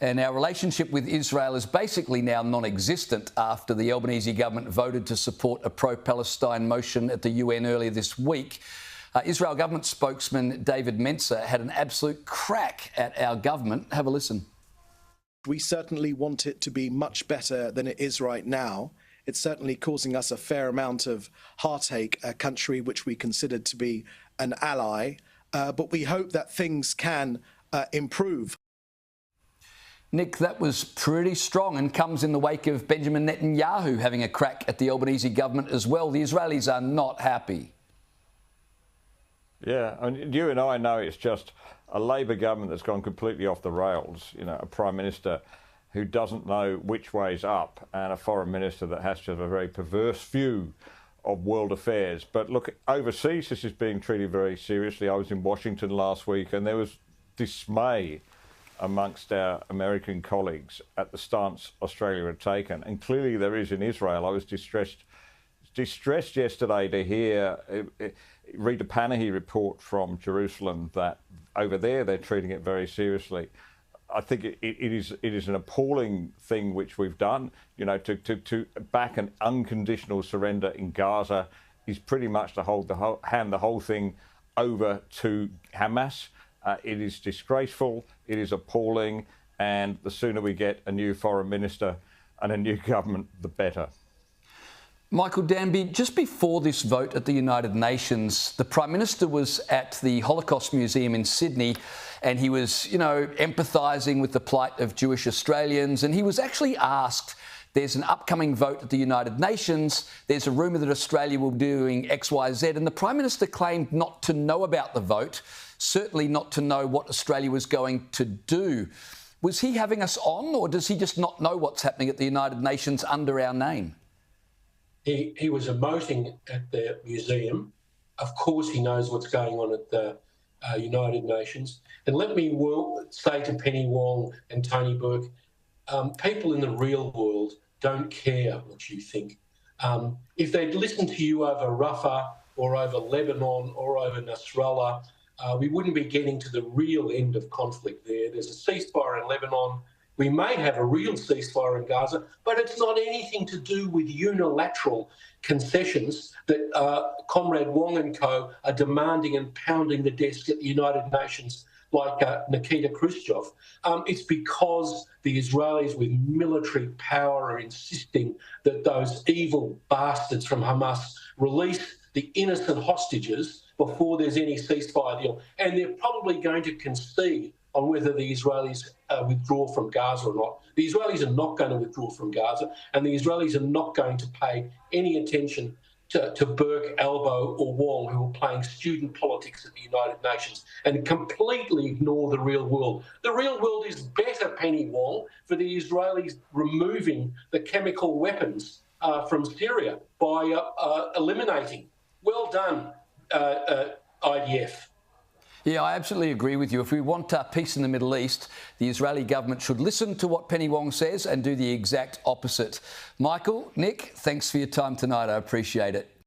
And our relationship with Israel is basically now non-existent after the Albanese government voted to support a pro-Palestine motion at the UN earlier this week. Israel government spokesman David Mencer had an absolute crack at our government. Have a listen. We certainly want it to be much better than it is right now. It's certainly causing us a fair amount of heartache, a country which we considered to be an ally, but we hope that things can improve. Nick, that was pretty strong and comes in the wake of Benjamin Netanyahu having a crack at the Albanese government as well. The Israelis are not happy. Yeah, and you and I know it's just a Labor government that's gone completely off the rails. You know, a Prime Minister who doesn't know which way's up and a Foreign Minister that has just a very perverse view of world affairs. But look, overseas this is being treated very seriously. I was in Washington last week and there was dismay amongst our American colleagues at the stance Australia had taken. And clearly there is in Israel. I was distressed yesterday to read the Panahi report from Jerusalem that over there they're treating it very seriously. I think it is an appalling thing which we've done. You know, to back an unconditional surrender in Gaza is pretty much to hand the whole thing over to Hamas. It is disgraceful, it is appalling, and the sooner we get a new foreign minister and a new government, the better. Michael Danby, just before this vote at the United Nations, the Prime Minister was at the Holocaust Museum in Sydney and he was, empathising with the plight of Jewish Australians, and he was actually asked, there's an upcoming vote at the United Nations, there's a rumour that Australia will be doing X, Y, Z, and the Prime Minister claimed not to know about the vote, certainly not to know what Australia was going to do. Was he having us on, or does he just not know what's happening at the United Nations under our name? He was emoting at the museum. Of course he knows what's going on at the United Nations. And let me say to Penny Wong and Tony Burke, people in the real world don't care what you think. If they'd listened to you over Rafah or over Lebanon or over Nasrallah, we wouldn't be getting to the real end of conflict there. There's a ceasefire in Lebanon. We may have a real ceasefire in Gaza, but it's not anything to do with unilateral concessions that Comrade Wong and co are demanding and pounding the desk at the United Nations like Nikita Khrushchev. It's because the Israelis with military power are insisting that those evil bastards from Hamas release the innocent hostages before there's any ceasefire deal. And they're probably going to concede on whether the Israelis withdraw from Gaza or not. The Israelis are not going to withdraw from Gaza, and the Israelis are not going to pay any attention to Burke, Albo or Wong, who are playing student politics at the United Nations, and completely ignore the real world. The real world is better, Penny Wong, for the Israelis removing the chemical weapons from Syria by eliminating. Well done, IDF. Yeah, I absolutely agree with you. If we want peace in the Middle East, the Israeli government should listen to what Penny Wong says and do the exact opposite. Michael, Nick, thanks for your time tonight. I appreciate it.